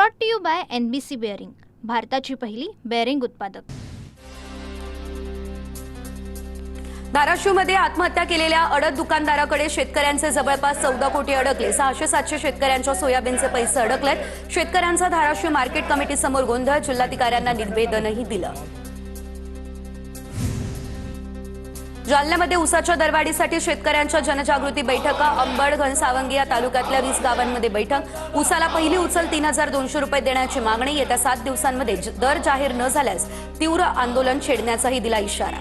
Brought to you by NBC bearing, भारताची पहिली bearing उत्पादक। धाराशिवमध्ये आत्महत्या केलेल्या अडत दुकानदाराकडे शेतकऱ्यांचे जवळपास 14 कोटी अडकले। 600-700 शेतकऱ्यांच्या सोयाबीनचे पैसे अडकलेत। शेतकऱ्यांचा धाराशिव मार्केट कमिटी समोर गोंधळ, जिल्हाधिकाऱ्यांना निवेदनही दिलं। जालन्यामध्ये ऊसाच्या दरवाढीसाठी शेतकऱ्यांच्या जनजागृती बैठका। अंबड, घनसावंगी या तालुक्यातल्या 20 गावांमध्ये बैठक। ऊसाला पहिली उचल 3200 रुपये देण्याची मागणी। येत्या 7 दिवसांमध्ये दर जाहीर न झाल्यास तीव्र आंदोलन छेडण्याचाही दिला इशारा।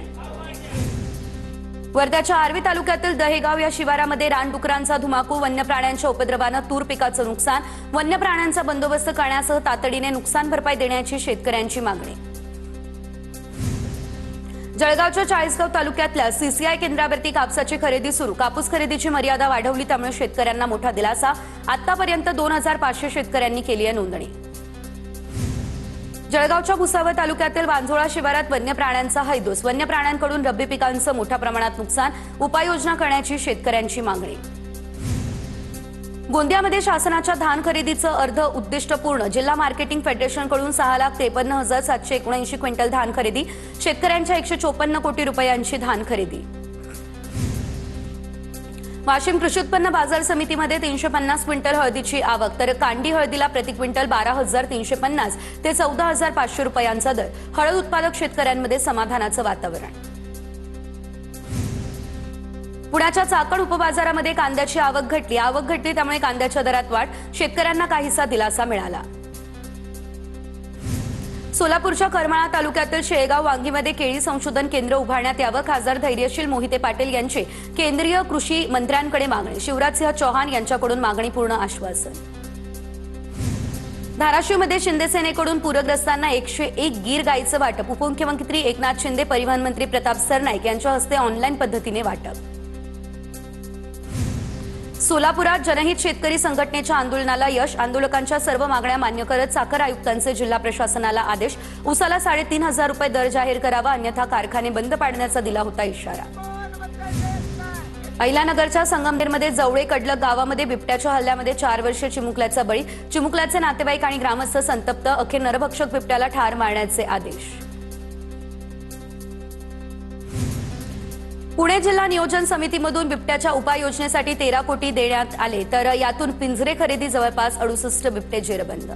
वर्ध्याच्या आर्वी तालुक्यातील दहेगाव या शिवारामध्ये रानडुकरांचा धुमाकूळ, वन्य प्राण्यांच्या उपद्रवानं तूर पिकाचं नुकसान। वन्य प्राण्यांचा बंदोबस्त करण्यासह तातडीने नुकसान भरपाई देण्याची शेतकऱ्यांची मागणी। जळगावच्या चाळीसगाव तालुक्यातल्या CCI केंद्रावरती कापसाची खरेदी सुरू। कापूस खरेदीची मर्यादा वाढवली, त्यामुळे शेतकऱ्यांना मोठा दिलासा। आतापर्यंत 2500 शेतकऱ्यांनी केली आहे नोंदणी। जळगावच्या भुसावळ तालुक्यातील वांझोळा शिवारात वन्य प्राण्यांचा हैदोस। वन्य प्राण्यांकडून रब्बी पिकांचं मोठ्या प्रमाणात नुकसान, उपाययोजना करण्याची शेतकऱ्यांची मागणी। गोंदियामध्ये शासनाच्या धान खरेदीचं अर्ध उद्दिष्ट पूर्ण। जिल्हा मार्केटिंग फेडरेशनकडून 6,53,779 क्विंटल धान खरेदी। शेतकऱ्यांच्या 154 कोटी रुपयांची धान खरेदी। वाशिम कृषी उत्पन्न बाजार समितीमध्ये 350 क्विंटल हळदीची आवक, तर कांडी हळदीला प्रति क्विंटल 12,350 ते 14,500 रुपयांचा दर। हळद उत्पादक शेतकऱ्यांमध्ये समाधानाचं वातावरण। पुण्याच्या चाकण उपबाजारामध्ये कांद्याची आवक घटली, त्यामुळे कांद्याच्या दरात वाढ। शेतकऱ्यांना काहीसा दिलासा मिळाला। सोलापूरच्या करमाळा तालुक्यातील शेळगाव वांगीमध्ये केळी संशोधन केंद्र उभारण्यात यावं। खासदार धैर्यशील मोहिते पाटील यांची केंद्रीय कृषी मंत्र्यांकडे मागणी। शिवराजसिंह चौहान यांच्याकडून मागणीपूर्ण आश्वासन। धाराशिवमध्ये शिंदे सेनेकडून पूरग्रस्तांना 101 गीर गाईचं वाटप। उपमुख्यमंत्री एकनाथ शिंदे, परिवहन मंत्री प्रताप सरनाईक यांच्या हस्ते ऑनलाईन पद्धतीने वाटप। सोलापुरात जनहित शेतकरी संघटनेच्या आंदोलनाला यश। आंदोलकांच्या सर्व मागण्या मान्य करत साखर आयुक्तांचे जिल्हा प्रशासनाला आदेश। ऊसाला 3,500 रुपये दर जाहीर करावा, अन्यथा कारखाने बंद पाडण्याचा दिला होता इशारा। अहिल्यानगरच्या संगमनेरमध्ये जवळे कडलक गावामध्ये बिबट्याच्या हल्ल्यामध्ये 4 वर्षीय चिमुकल्याचा बळी। चिमुकल्याचे नातेवाईक आणि ग्रामस्थ संतप्त। अखेर नरभक्षक बिबट्याला ठार मारण्याचे आदेश। पुणे जिल्हा नियोजन समितीमधून बिबट्याच्या उपाययोजनेसाठी 13 कोटी देण्यात आले, तर यातून पिंजरे खरेदी जवळपास 68 बिबटे जेरबंद।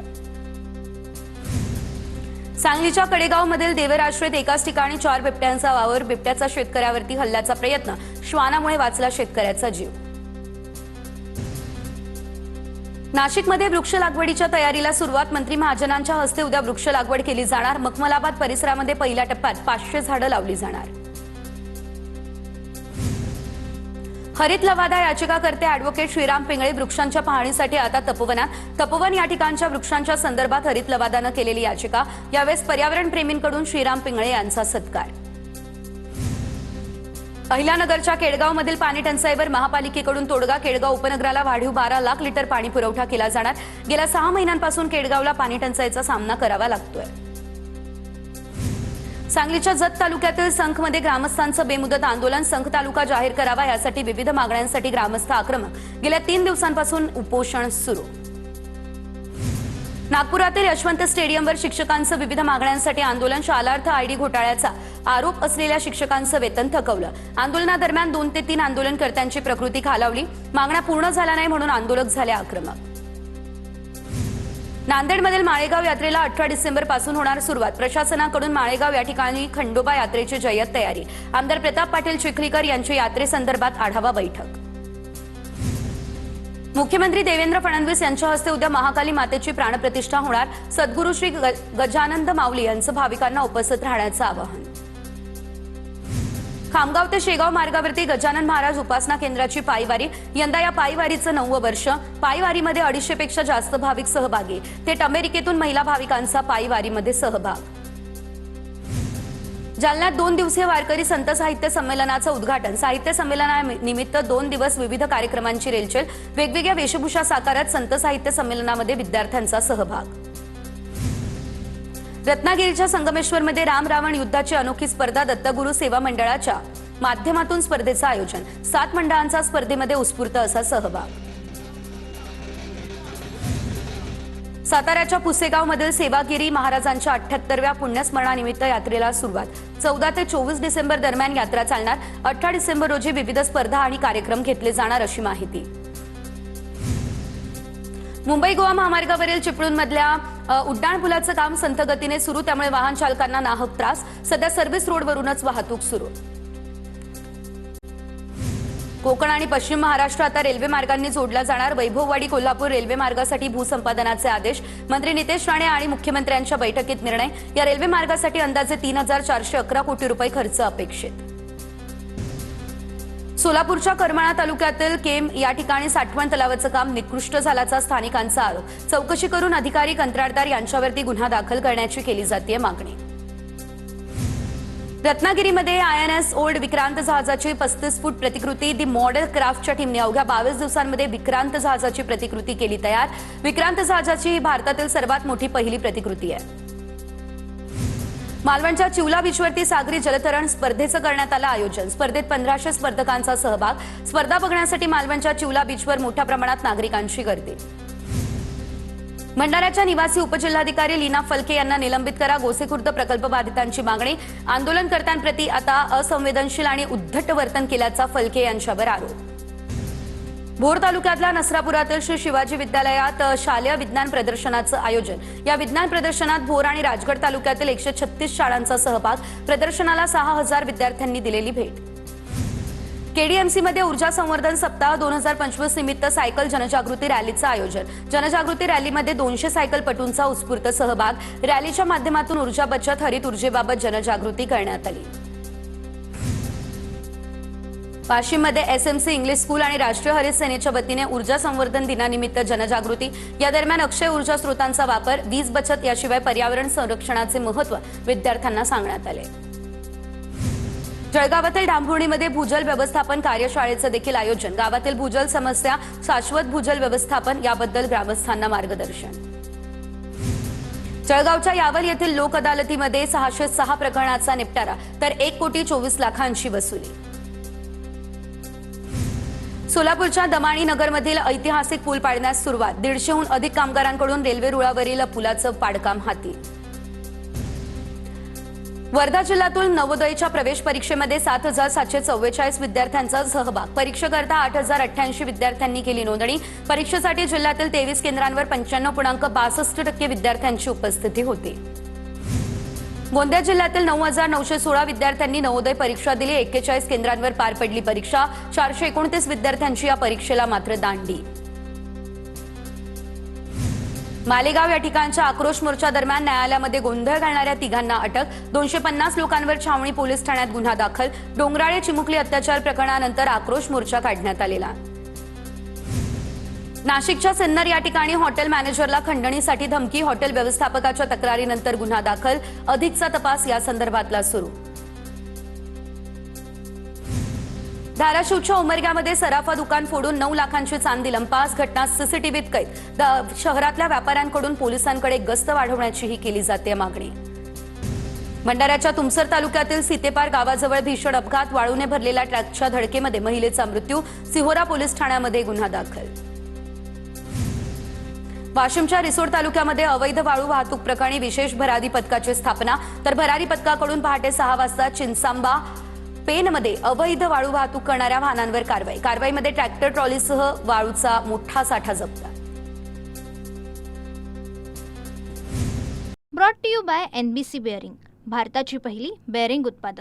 सांगलीच्या कडेगावमधील देवराश्रयत एकाच ठिकाणी 4 बिबट्यांचा वावर। बिबट्याचा शेतकऱ्यावरती हल्ल्याचा प्रयत्न, श्वानामुळे वाचला शेतकऱ्याचा जीव। नाशिकमध्ये वृक्ष लागवडीच्या तयारीला सुरुवात। मंत्री महाजनांच्या हस्ते उद्या वृक्ष लागवड केली जाणार। मखमलाबाद परिसरामध्ये पहिल्या टप्प्यात 500 झाडं लावली जाणार। हरित लवादा याचिकाकर्ते अॅडव्होकेट श्रीराम पिंगळे वृक्षांच्या पाहणीसाठी आता तपोवनात। तपोवन या ठिकाणच्या वृक्षांच्या संदर्भात हरित लवादानं केलेली याचिका। यावेळेस पर्यावरण प्रेमींकडून श्रीराम पिंगळे यांचा सत्कार। अहिल्यानगरच्या केडगावमधील पाणी टंचाईवर महापालिकेकडून तोडगा। केडगाव उपनगराला वाढीव 12 लाख लिटर पाणी पुरवठा केला जाणार। गेल्या 6 महिन्यांपासून केडगावला पाणी टंचाईचा सामना करावा लागतोय। सांगलीच्या जत तालुक्यातील संखमध्ये ग्रामस्थांचं बेमुदत आंदोलन। संख तालुका जाहीर करावा यासाठी विविध मागण्यांसाठी ग्रामस्थ आक्रमक। गेल्या 3 दिवसांपासून उपोषण सुरू। नागपुरातील यशवंत स्टेडियमवर शिक्षकांचं विविध मागण्यांसाठी आंदोलन। शालार्थ ID घोटाळ्याचा आरोप असलेल्या शिक्षकांचं वेतन थकवलं। आंदोलनादरम्यान 2 ते 3 आंदोलनकर्त्यांची प्रकृती खालावली। मागण्या पूर्ण झाल्या नाही म्हणून आंदोलक झाले आक्रमक। नांदेडमधील माळेगाव यात्रेला 18 डिसेंबर पासून होणार सुरुवात। प्रशासनाकडून माळेगाव या ठिकाणी खंडोबा यात्रेची जय्यत तयारी। आमदार प्रताप पाटील चिखलीकर यांची यात्रेसंदर्भात आढावा बैठक। मुख्यमंत्री देवेंद्र फडणवीस यांच्या हस्ते उद्या महाकाली मातेची प्राणप्रतिष्ठा होणार। सद्गुरू श्री गजानंद माऊली यांचं भाविकांना उपस्थित राहण्याचं आवाहन। खामगाव ते शेगाव मार्गावरती गजानन महाराज उपासना केंद्राची पायवारी। यंदा या पायवारीचं 9वं वर्ष। पायवारीमध्ये 250 पेक्षा जास्त भाविक सहभागी। थेट अमेरिकेतून महिला भाविकांचा पायवारीमध्ये सहभाग। जालन्यात 2 दिवसीय वारकरी संत साहित्य संमेलनाचं उद्घाटन। साहित्य संमेलनानिमित्त 2 दिवस विविध कार्यक्रमांची रेलचेल। वेगवेगळ्या वेशभूषा साकारत संत साहित्य संमेलनामध्ये विद्यार्थ्यांचा सहभाग। रत्नागिरीच्या संगमेश्वरमध्ये राम रावण युद्धाची अनोखी स्पर्धा। दत्तगुरू सेवा मंडळाच्या माध्यमातून स्पर्धेचं आयोजन। 7 मंडळांचा स्पर्धेमध्ये उत्स्फूर्त असा सहभाग। साताऱ्याच्या पुसेगावमधील सेवागिरी महाराजांच्या 78व्या पुण्यस्मरणानिमित्त यात्रेला सुरुवात. 14 ते 24 डिसेंबर दरम्यान यात्रा चालणार. 18 डिसेंबर रोजी विविध स्पर्धा आणि कार्यक्रम घेतले जाणार अशी माहिती. मुंबई गोवा महामार्गावरील चिपळूणमधल्या उड्डाणपुलाचं काम संथ गतीने सुरू, त्यामुळे वाहन चालकांना नाहक त्रास. सध्या सर्व्हिस रोडवरूनच वाहतूक सुरू. कोकण आणि पश्चिम महाराष्ट्र आता रेल्वे मार्गांनी जोडला जाणार. वैभववाडी कोल्हापूर रेल्वे मार्गासाठी भूसंपादनाचे आदेश. मंत्री नितेश राणे आणि मुख्यमंत्र्यांच्या बैठकीत निर्णय. या रेल्वे मार्गासाठी अंदाजे 3,411 कोटी रुपये खर्च अपेक्षित. सोलापूरच्या करमाळा तालुक्यातील केम या ठिकाणी साठवण तलावाचं काम निकृष्ट झाल्याचा स्थानिकांचा आरोप. चौकशी करून अधिकारी कंत्राटदार यांच्यावरती गुन्हा दाखल करण्याची केली जाते मागणी. रत्नागिरीमध्ये INS ओल्ड विक्रांत जहाजाची 35 फूट प्रतिकृती. दी मॉडेल क्राफ्टच्या टीमने अवघ्या 22 दिवसांमध्ये विक्रांत जहाजाची प्रतिकृती केली तयार. विक्रांत जहाजाची ही भारतातील सर्वात मोठी पहिली प्रतिकृती आहे. मालवणच्या चिवला बीचवरती सागरी जलतरण स्पर्धेचं करण्यात आलं आयोजन. स्पर्धेत 1500 स्पर्धकांचा सहभाग. स्पर्धा बघण्यासाठी मालवणच्या चिवला बीचवर मोठ्या प्रमाणात नागरिकांची गर्दी. भंडाऱ्याच्या निवासी उपजिल्हाधिकारी लीना फलके यांना निलंबित करा. गोसेखुर्द प्रकल्प बाधितांची मागणी. आंदोलनकर्त्यांप्रती आता असंवेदनशील आणि उद्धट वर्तन केल्याचा फलके यांच्यावर आरोप. भोर तालुक्यातल्या नसरापुरातील श्री शिवाजी विद्यालयात शालेय विज्ञान प्रदर्शनाचं आयोजन. या विज्ञान प्रदर्शनात भोर आणि राजगड तालुक्यातील 136 शाळांचा सहभाग. प्रदर्शनाला 6,000 विद्यार्थ्यांनी दिलेली भेट. KDMCमध्ये ऊर्जा संवर्धन सप्ताह 2025 निमित्त सायकल जनजागृती रॅलीचं आयोजन. जनजागृती रॅलीमध्ये 200 सायकलपटूंचा उत्स्फूर्त सहभाग. रॅलीच्या माध्यमातून ऊर्जा बचत, हरित ऊर्जेबाबत जनजागृती करण्यात आली. वाशिममध्ये SMC इंग्लिश स्कूल आणि राष्ट्रीय हरित सेनेच्या वतीने ऊर्जा संवर्धन दिनानिमित्त जनजागृती. या दरम्यान अक्षय ऊर्जा स्रोतांचा वापर, वीज बचत याशिवाय पर्यावरण संरक्षणाचे महत्त्व विद्यार्थ्यांना सांगण्यात आले. जळगावातील डांभुर्णीमध्ये भूजल व्यवस्थापन कार्यशाळेचं देखील आयोजन. गावातील भूजल समस्या, शाश्वत भूजल व्यवस्थापन याबद्दल ग्रामस्थांना मार्गदर्शन. जळगावच्या यावल येथील लोक अदालतीमध्ये 606 प्रकरणाचा निपटारा, तर 1,24,00,000ची वसुली. सोलापूरच्या दमाणी नगरमधील ऐतिहासिक पूल पाडण्यास सुरुवात. 150हून अधिक कामगारांकडून रेल्वे रुळावरील पुलाचं पाडकाम हाती. वर्धा जिल्ह्यातील नवोदयच्या प्रवेश परीक्षेमध्ये 7,744 विद्यार्थ्यांचा सहभाग. परीक्षेकरता 8,088 विद्यार्थ्यांनी केली नोंदणी. परीक्षेसाठी जिल्ह्यातील 23 केंद्रांवर 95.62% विद्यार्थ्यांची उपस्थिती होती. गोंदिया जिल्ह्यातील 9,916 विद्यार्थ्यांनी नवोदय परीक्षा दिली. 41 केंद्रांवर पार पडली परीक्षा. 429 विद्यार्थ्यांची या परीक्षेला मात्र दांडी. मालेगाव या ठिकाणच्या आक्रोश मोर्चा दरम्यान न्यायालयामध्ये गोंधळ घालणाऱ्या तिघांना अटक. 250 लोकांवर छावणी पोलीस ठाण्यात गुन्हा दाखल. डोंगराळे चिमुकली अत्याचार प्रकरणानंतर आक्रोश मोर्चा काढण्यात आलेला. नाशिकच्या सिन्नर या ठिकाणी हॉटेल मॅनेजरला खंडणीसाठी धमकी. हॉटेल व्यवस्थापकाच्या तक्रारीनंतर गुन्हा दाखल. अधिकचा तपास या संदर्भातला सुरू. धाराशिवच्या उमरग्यामध्ये सराफा दुकान फोडून 9 लाखांची चांदी लंपास. घटना CCTVत कैद. शहरातल्या व्यापाऱ्यांकडून पोलिसांकडे गस्त वाढवण्याचीही केली जाते मागणी. भंडाऱ्याच्या तुमसर तालुक्यातील सीतेपार गावाजवळ भीषण अपघात. वाळूने भरलेल्या ट्रकच्या धडकेमध्ये महिलेचा मृत्यू. सिहोरा पोलीस ठाण्यामध्ये गुन्हा दाखल. वाशिमच्या रिसोड तालुक्यामध्ये अवैध वाळू वाहतूक प्रकरणी विशेष भरारी पथकाची स्थापना. तर भरारी पथकाकडून पहाटे 6 वाजता चिंचांबा पेनमध्ये अवैध वाळू वाहतूक करणाऱ्या वाहनांवर कारवाई. कारवाईमध्ये ट्रॅक्टर ट्रॉलीसह वाळूचा मोठा साठा जप्त. Brought to you by NBC bearing, भारताची पहिली बेअरिंग उत्पादक.